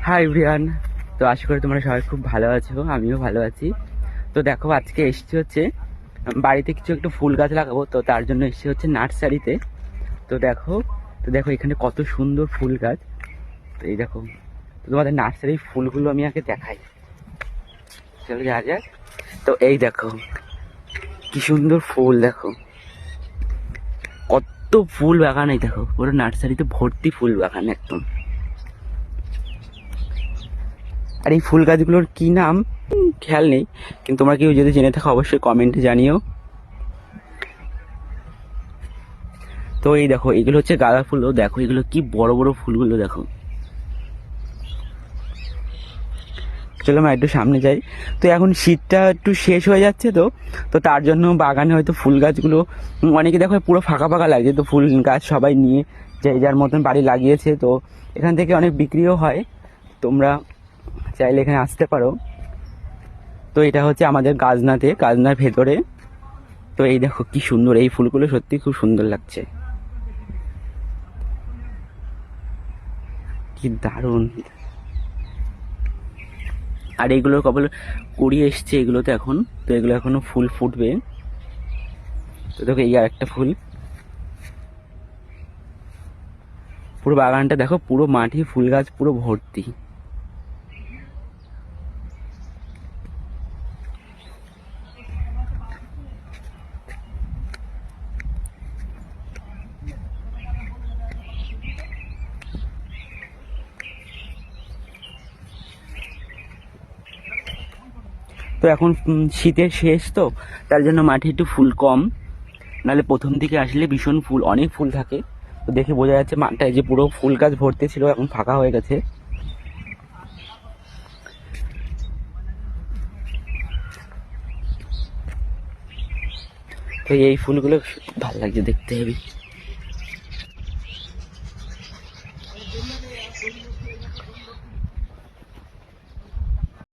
Hi everyone. তো আশা করি তোমরা সবাই খুব ভালো আছো, আমিও ভালো আছি। তো দেখো আজকে এসেছি হচ্ছে বাড়িতে কিছু একটু ফুল গাছ লাগাবো, তো তার জন্য এসেছি হচ্ছে নার্সারিতে। তো দেখো এখানে কত সুন্দর ফুল গাছ। তো এই দেখো, তো তোমাদের নার্সারির ফুলগুলো আমি আগে দেখাই, চলো যা যাক। তো এই দেখো কি সুন্দর ফুল, দেখো কত ফুল বাগান, এই দেখো পুরো নার্সারিতে ভর্তি ফুল বাগান একদম। আর এই ফুল গাছগুলোর কি নাম খেয়াল নেই, কিন্তু তোমরা কেউ যদি জেনে থাকো অবশ্যই কমেন্টে জানিও। তো এই দেখো এগুলো হচ্ছে গাঁদা ফুল, ও দেখো এগুলো কি বড় বড় ফুলগুলো দেখো। চলো আমরা একটু সামনে যাই। তো এখন শীতটা একটু শেষ হয়ে যাচ্ছে, তো তো তার জন্য বাগানে হয়তো ফুল গাছগুলো অনেকে দেখো পুরো ফাঁকা ফাঁকা লাগছে, তো ফুল গাছ সবাই নিয়ে যার মতন বাড়ি লাগিয়েছে। তো এখান থেকে অনেক বিক্রিও হয়, তোমরা চাইলে এখানে আসতে পারো। তো এটা হচ্ছে আমাদের গাজনার ভেতরে। তো এই দেখো কি সুন্দর, এই ফুলগুলো সত্যি খুব সুন্দর লাগছে, কি দারুণ। আর এগুলোর কপাল কুড়ি এসছে এগুলোতে এখন, তো এগুলো এখনো ফুল ফুটবে। তো দেখো এই আর একটা ফুল, পুরো বাগানটা দেখো পুরো মাটি ফুল গাছ পুরো ভর্তি। তো এখন শীতের শেষ, তো তার জন্য মাঠে একটু ফুল কম, নাহলে প্রথম দিকে আসলে ভীষণ ফুল, অনেক ফুল থাকে। তো দেখে বোঝা যাচ্ছে মাঠটায় যে পুরো ফুল গাছ ভর্তি ছিল, এখন ফাঁকা হয়ে গেছে। তো এই ফুলগুলো ভালো লাগছে দেখতে, হেবি।